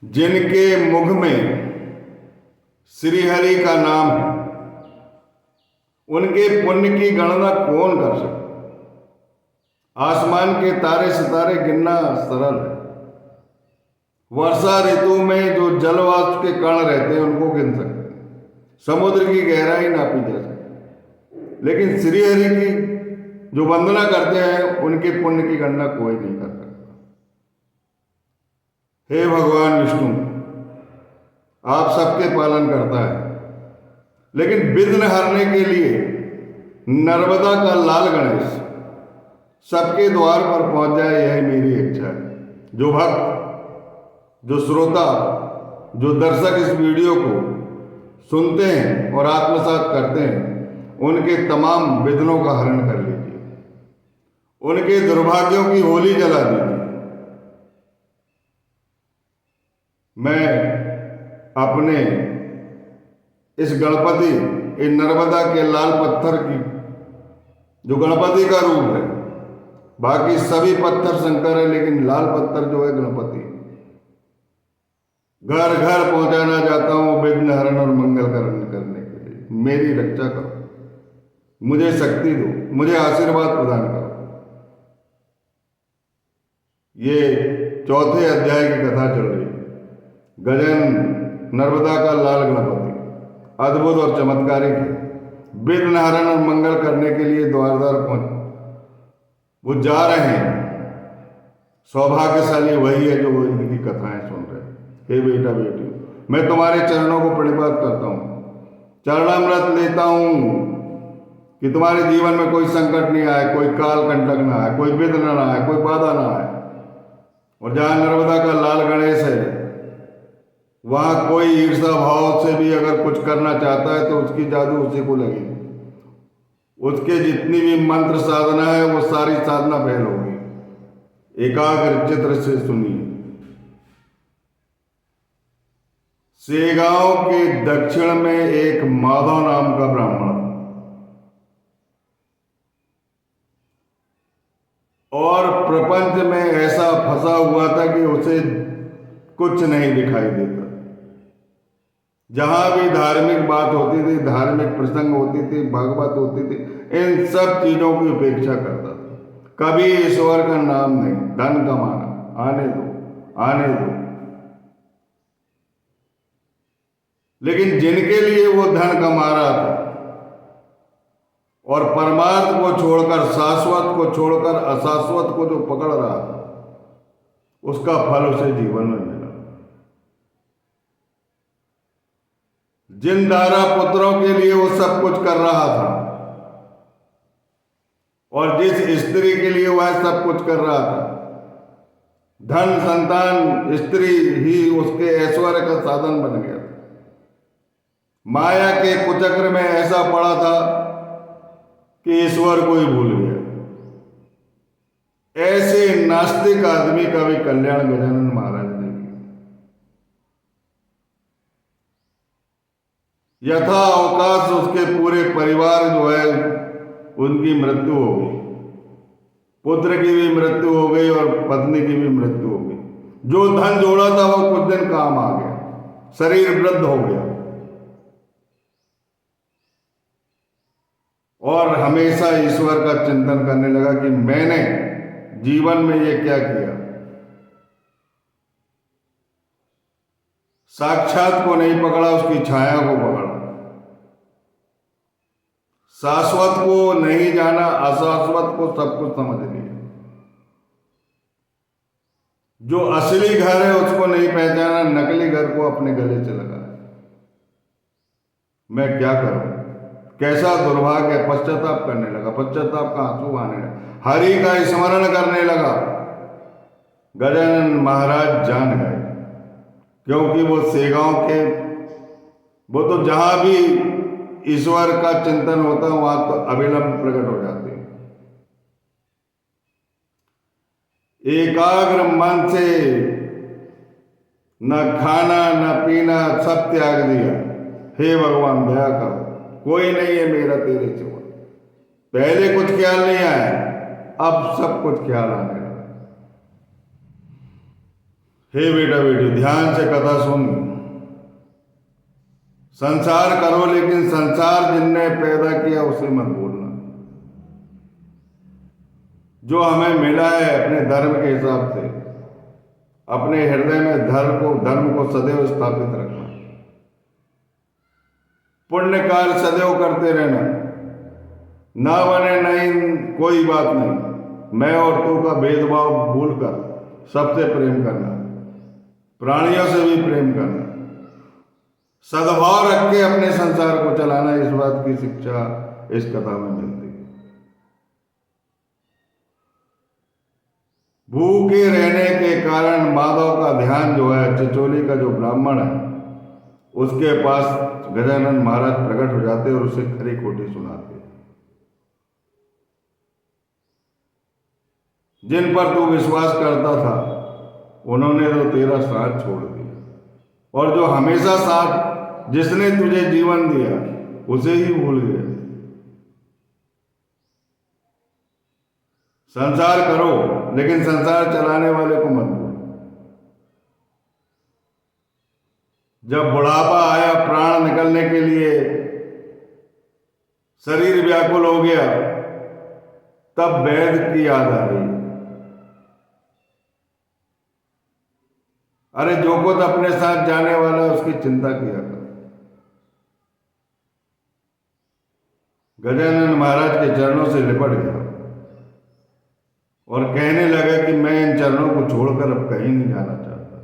जिनके मुख में श्री हरि का नाम है, उनके पुण्य की गणना कौन कर सकता। आसमान के तारे सितारे गिनना सरल है। वर्षा ऋतु में जो जलवाष्प के कण रहते हैं उनको गिन सकते हैं। समुद्र की गहराई नापी जा सकती, लेकिन श्री हरि की जो वंदना करते हैं उनके पुण्य की गणना कोई नहीं कर सकता। हे भगवान विष्णु, आप सबके पालन करता है, लेकिन विघ्न हरने के लिए नर्मदा का लाल गणेश सबके द्वार पर पहुंच जाए, यही मेरी इच्छा है। जो भक्त, जो श्रोता, जो दर्शक इस वीडियो को सुनते हैं और आत्मसात करते हैं, उनके तमाम विघ्नों का हरण कर लीजिए, उनके दुर्भाग्यों की होली जला दीजिए। मैं अपने इस गणपति, इन नर्मदा के लाल पत्थर की, जो गणपति का रूप है, बाकी सभी पत्थर शंकर है, लेकिन लाल पत्थर जो है गणपति, घर घर पहुंचाना चाहता हूं विघ्न हरण और मंगल करण करने के लिए। मेरी रक्षा करो, मुझे शक्ति दो, मुझे आशीर्वाद प्रदान करो। ये चौथे अध्याय की कथा चल रही है। गजन नर्मदा का लाल गणपति अद्भुत और चमत्कारिक है। विघ्न हरण और मंगल करने के लिए द्वार द्वार पहुंच वो जा रहे हैं। सौभाग्यशाली वही है जो इनकी कथाएं सुन रहे हैं। हे बेटा बेटी, मैं तुम्हारे चरणों को प्रणिपात करता हूँ, चरणामृत लेता हूँ कि तुम्हारे जीवन में कोई संकट नहीं आए, कोई काल कंटक ना आए, कोई विघ्न ना आए, कोई बाधा ना आए। और जहाँ नर्मदा का लाल गणेश है, वहाँ कोई ईर्षा भाव से भी अगर कुछ करना चाहता है तो उसकी जादू उसी को लगेगी। उसके जितनी भी मंत्र साधना है वो सारी साधना फेल होगी। एकाग्र चित्र से सुनिए। सेगांव के दक्षिण में एक माधव नाम का ब्राह्मण था, और प्रपंच में ऐसा फंसा हुआ था कि उसे कुछ नहीं दिखाई देता। जहां भी धार्मिक बात होती थी, धार्मिक प्रसंग होती थी, भागवत होती थी, इन सब चीजों की उपेक्षा करता था। कभी ईश्वर का नाम नहीं, धन कमाना, आने दो आने दो। लेकिन जिनके लिए वो धन कमा रहा था और परमार्थ को छोड़कर, शाश्वत को छोड़कर अशाश्वत को जो पकड़ रहा था, उसका फल उसे जीवन में मिला। जिन दारा पुत्रों के लिए वो सब कुछ कर रहा था और जिस स्त्री के लिए वह सब कुछ कर रहा था, धन, संतान, स्त्री ही उसके ऐश्वर्य का साधन बन गया था। माया के कुचक्र में ऐसा पड़ा था कि ईश्वर को ही भूल गया। ऐसे नास्तिक आदमी का भी कल्याण गजानन महाराज ने किया। यथा अवकाश उसके पूरे परिवार जो है उनकी मृत्यु हो गई, पुत्र की भी मृत्यु हो गई और पत्नी की भी मृत्यु हो गई। जो धन जोड़ा था वो कुछ दिन काम आ गया, शरीर वृद्ध हो गया और हमेशा ईश्वर का चिंतन करने लगा कि मैंने जीवन में ये क्या किया। साक्षात को नहीं पकड़ा, उसकी छाया को पकड़ा। शाश्वत को नहीं जाना, अशाश्वत को सब कुछ समझ लिया। जो असली घर है उसको नहीं पहचाना, नकली घर को अपने गले से लगाया। मैं क्या करूं, कैसा दुर्भाग्य। पश्चाताप करने लगा, पश्चाताप का आंसू आने लगा, हरि का स्मरण करने लगा। गजानन महाराज जान गए, क्योंकि वो सेगांव के, वो तो जहां भी ईश्वर का चिंतन होता है वहां तो अविलंब प्रकट हो जाते हैं। एकाग्र मन से न खाना न पीना, सब त्याग दिया। हे भगवान दया करो, कोई नहीं है मेरा तेरे सिवा। पहले कुछ ख्याल नहीं आया, अब सब कुछ ख्याल आने लगा। हे बेटा बेटी, ध्यान से कथा सुन। संसार करो, लेकिन संसार जिनने पैदा किया उसे मत भूलना। जो हमें मिला है अपने धर्म के हिसाब से, अपने हृदय में धर्म को सदैव स्थापित रखना, पुण्य कार्य सदैव करते रहना। ना बने नहीं, कोई बात नहीं, मैं और तू का भेदभाव भूलकर सबसे प्रेम करना, प्राणियों से भी प्रेम करना, सद्भाव रख के अपने संसार को चलाना। इस बात की शिक्षा इस कथा में मिलती है। भूखे रहने के कारण माधव का ध्यान जो है, चिचोली का जो ब्राह्मण है, उसके पास गजानन महाराज प्रकट हो जाते और उसे खरी खोटी सुनाते। जिन पर तू विश्वास करता था उन्होंने तो तेरा साथ छोड़ दिया, और जो हमेशा साथ जिसने तुझे जीवन दिया उसे ही भूल गए। संसार करो, लेकिन संसार चलाने वाले को मत भूलो। जब बुढ़ापा आया, प्राण निकलने के लिए शरीर व्याकुल हो गया, तब वैद की याद आ गई। अरे जो खुद अपने साथ जाने वाला है उसकी चिंता किया कर। गजानन महाराज के चरणों से लिपट गया और कहने लगा कि मैं इन चरणों को छोड़कर अब कहीं नहीं जाना चाहता।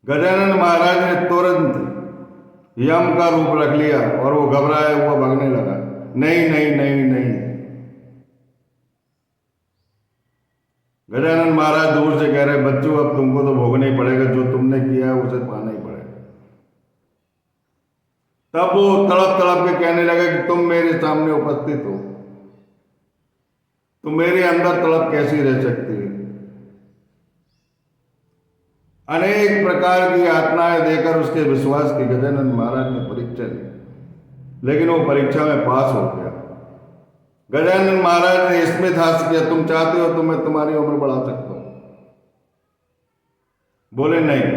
गजानन महाराज ने तुरंत यम का रूप रख लिया और वो घबराया हुआ भागने लगा। नहीं नहीं नहीं नहीं। गजानन महाराज दूर से कह रहे, बच्चों अब तुमको तो भोगना ही पड़ेगा, जो तुमने किया है उसे पाना ही पड़ेगा। तब वो तड़प तड़प के कहने लगा कि तुम मेरे सामने उपस्थित हो, तो मेरे अंदर तड़प कैसी रह सकती है। अनेक प्रकार की यातनाएं देकर उसके विश्वास की गजानन महाराज ने परीक्षा ली, लेकिन वो परीक्षा में पास हो गया। गजानन महाराज ने स्मित हास्य किया, तुम चाहते हो तो मैं तुम्हारी उम्र बढ़ा सकता हूं। बोले नहीं,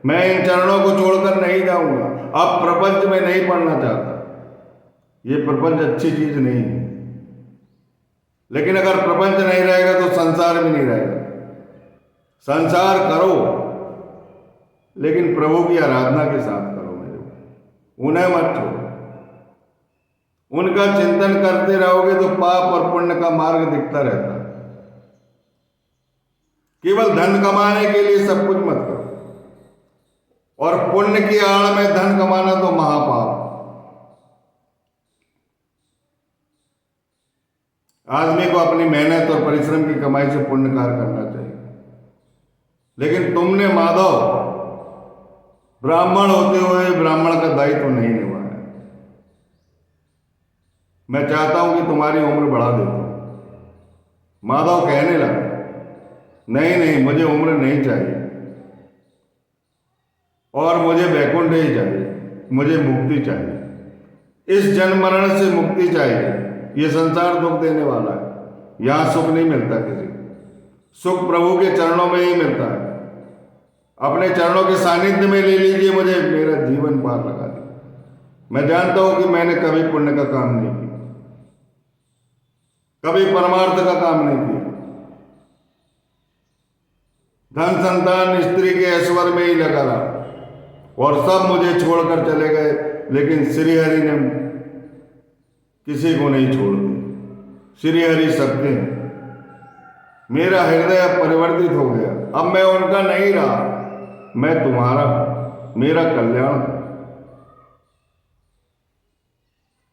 मैं इन चरणों को छोड़कर नहीं जाऊंगा। अब प्रपंच में नहीं पढ़ना चाहता, ये प्रपंच अच्छी चीज नहीं है, लेकिन अगर प्रपंच नहीं रहेगा तो संसार भी नहीं रहेगा। संसार करो, लेकिन प्रभु की आराधना के साथ करो। मेरे को उन्हें मत छोड़ो। उनका चिंतन करते रहोगे तो पाप और पुण्य का मार्ग दिखता रहता है। केवल धन कमाने के लिए सब कुछ मत करो, और पुण्य की आड़ में धन कमाना तो महापाप। आदमी को अपनी मेहनत और परिश्रम की कमाई से पुण्य कार्य करना चाहिए, लेकिन तुमने माधव ब्राह्मण होते हुए ब्राह्मण का दायित्व नहीं निभाया। मैं चाहता हूं कि तुम्हारी उम्र बढ़ा देता हूं। माधव कहने लगा, नहीं नहीं, मुझे उम्र नहीं चाहिए, और मुझे वैकुंठ ही चाहिए, मुझे मुक्ति चाहिए। इस जन्म मरण से मुक्ति चाहिए। ये संसार दुख देने वाला है, यहां सुख नहीं मिलता किसी को। सुख प्रभु के चरणों में ही मिलता है। अपने चरणों के सानिध्य में ले लीजिए, मुझे मेरा जीवन पार लगा दिया। मैं जानता हूं कि मैंने कभी पुण्य का काम नहीं किया, कभी परमार्थ का काम नहीं किया। धन संतान स्त्री के ऐश्वर्य में ही लगा रहा, और सब मुझे छोड़कर चले गए, लेकिन श्रीहरि ने किसी को नहीं छोड़ दिया। श्रीहरि सबके हैं। मेरा हृदय अब परिवर्तित हो गया। अब मैं उनका नहीं रहा, मैं तुम्हारा हूं। मेरा कल्याण है।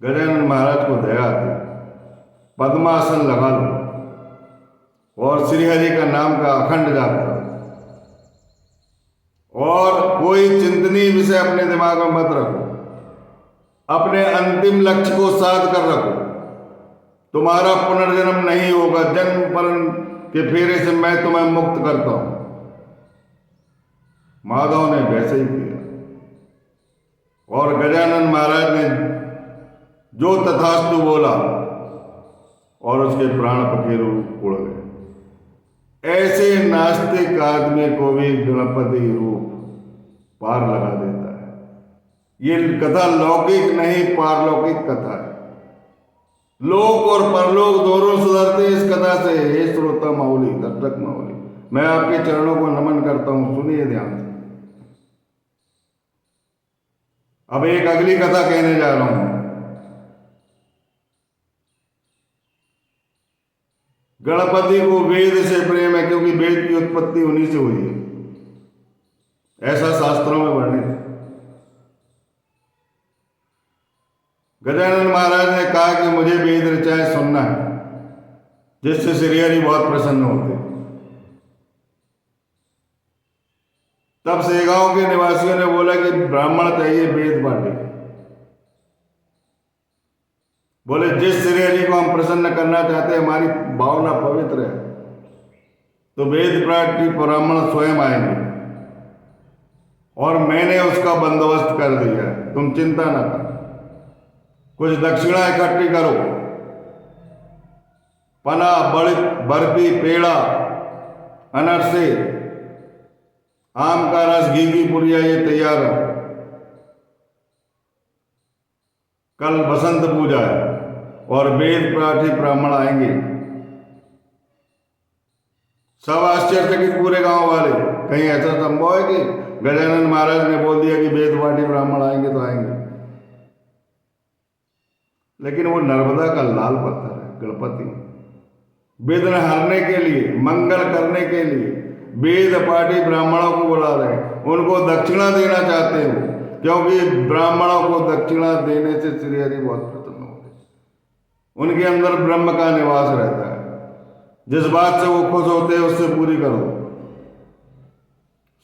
गजानन महाराज को दया आती, पद्मासन लगा दो और श्रीहरि का नाम का अखंड जाप करो, और कोई चिंतनीय विषय अपने दिमाग में मत रखो। अपने अंतिम लक्ष्य को साध कर रखो। तुम्हारा पुनर्जन्म नहीं होगा। जन्म मरण के फेरे से मैं तुम्हें मुक्त करता हूं। माधव ने वैसे ही किया, और गजानन महाराज ने जो तथास्तु बोला, और उसके प्राण पखेरु उड़ गए। ऐसे नास्तिक आदमी को भी गणपति रूप पार लगा देता है। ये कथा लौकिक नहीं पारलौकिक कथा है। लोक और परलोक दोनों सुधरते इस कथा से। हे श्रोता माउली, दर्शक माउली, मैं आपके चरणों को नमन करता हूं, सुनिए ध्यान से। अब एक अगली कथा कहने जा रहा हूं। गणपति को वेद से प्रेम है, क्योंकि वेद की उत्पत्ति उन्हीं से हुई है, ऐसा शास्त्रों में वर्णित है। गजानन महाराज ने कहा कि मुझे वेद ऋचाएं सुनना है, जिससे श्री हरि बहुत प्रसन्न होते। तब सेगांव के निवासियों ने बोला कि ब्राह्मण चाहिए वेद पाठी। बोले जिस श्री हरि को हम प्रसन्न करना चाहते हैं, हमारी भावना पवित्र है, तो वेद पाठी ब्राह्मण स्वयं आएंगे और मैंने उसका बंदोबस्त कर दिया है, तुम चिंता ना करो। कुछ दक्षिणा इकट्ठी करो, पना, बर्फी, पेड़ा, अनरसे, आम का रस, घी की पुड़िया, ये तैयार है। कल बसंत पूजा है और वेद पाठी ब्राह्मण आएंगे। सब आश्चर्यचकित पूरे गांव वाले, कहीं ऐसा संभव है कि गजानन महाराज ने बोल दिया कि वेद पाठी ब्राह्मण आएंगे तो आएंगे। लेकिन वो नर्मदा का लाल पत्थर है, गणपति। विघ्न हरने के लिए, मंगल करने के लिए वेद पाठी ब्राह्मणों को बुला रहे हैं, उनको दक्षिणा देना चाहते हो, क्योंकि ब्राह्मणों को दक्षिणा देने से श्री हरि बहुत प्रसन्न होते हैं। उनके अंदर ब्रह्म का निवास रहता है। जिस बात से वो खुश होते हैं उससे पूरी करो।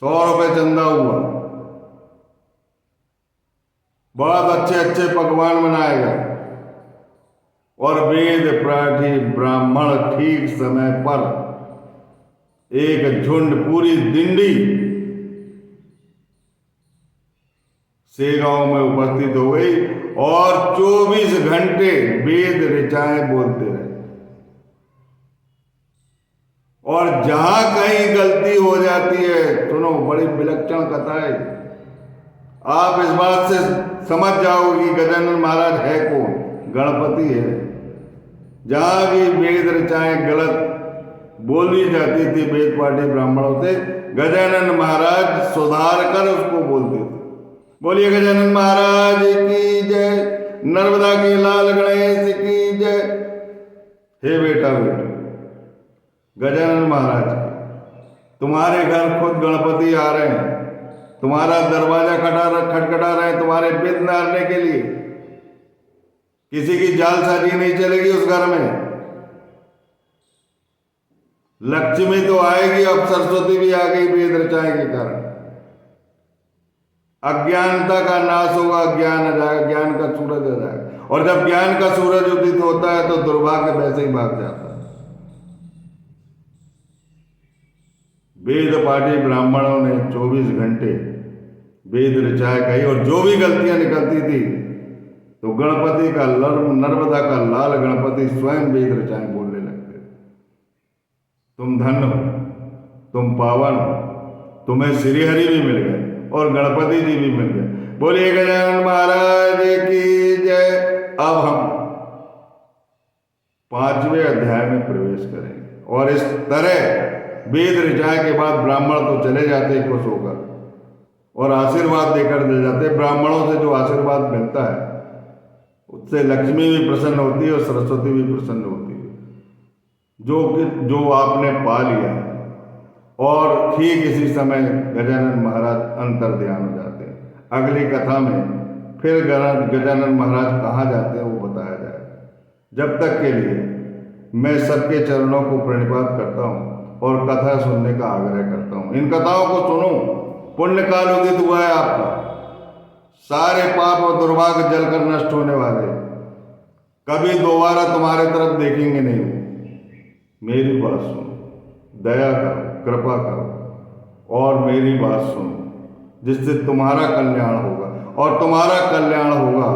100 रुपये चंदा हुआ, बहुत अच्छे अच्छे पकवान बनाए गए और वेद पाठी ब्राह्मण ठीक समय पर एक झुंड, पूरी दिंडी सेगांव में उपस्थित हो गई और 24 घंटे वेद ऋचाएं बोलते रहे। और जहां कहीं गलती हो जाती है, सुनो, बड़ी विलक्षण कथा है, आप इस बात से समझ जाओगे कि गजानन महाराज है कौन। गणपति है। जहां भी वेद ऋचाएं गलत बोली जाती थी वेद पाठी ब्राह्मणों से, गजानन महाराज सुधार कर उसको बोलते थे। बोलिए गजानन महाराज की जय, नर्मदा के लाल गणेश की जय। हे बेटा बेटा, गजानन महाराज तुम्हारे घर खुद गणपति आ रहे हैं, तुम्हारा दरवाजा खटखटा रहे हैं तुम्हारे विघ्न हरने के लिए। किसी की जालसाजी नहीं चलेगी उस घर में। लक्ष्मी तो आएगी, अब सरस्वती भी आ गई वेद ऋचाएं के कारण। अज्ञानता का नाश होगा, ज्ञान आ जाएगा, ज्ञान का सूरज आ जाएगा। और जब ज्ञान का सूरज उदित होता है तो दुर्भाग्य वैसे ही भाग जाता है। वेद पाठी ब्राह्मणों ने 24 घंटे वेद ऋचाएं कही और जो भी गलतियां निकलती थी तो गणपति का नर्मदा का लाल गणपति स्वयं वेद ऋचाएं बोलने लगते। तुम धन्य हो, तुम पावन हो, तुम्हें श्री हरि भी मिल गए और गणपति जी भी मिल गए। बोलिए गजानन महाराज की जय। अब हम 5वें अध्याय में प्रवेश करेंगे और इस तरह वेद ऋचाएं के बाद ब्राह्मण तो चले जाते खुश होकर और आशीर्वाद देकर दे जाते। ब्राह्मणों से जो आशीर्वाद मिलता है उससे लक्ष्मी भी प्रसन्न होती है और सरस्वती भी प्रसन्न होती है, जो आपने पा लिया है। और ठीक इसी समय गजानन महाराज अंतर ध्यान हो जाते हैं। अगली कथा में फिर गजानन महाराज कहाँ जाते हैं वो बताया जाएगा। जब तक के लिए मैं सबके चरणों को प्रणिपात करता हूँ और कथा सुनने का आग्रह करता हूँ। इन कथाओं को सुनो, पुण्य काल उदित हुआ है आपका, सारे पाप और दुर्भाग्य जलकर नष्ट होने वाले, कभी दोबारा तुम्हारे तरफ देखेंगे नहीं। मेरी बात सुनो, दया करो, कृपा करो और मेरी बात सुनो, जिससे तुम्हारा कल्याण होगा और तुम्हारा कल्याण होगा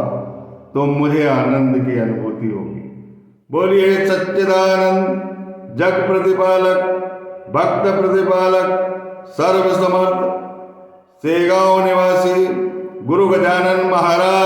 तो मुझे आनंद की अनुभूति होगी। बोलिए सच्चिदानंद जग प्रतिपालक भक्त प्रतिपालक सर्व समर्थ सेगांव निवासी गुरु गजानन महाराज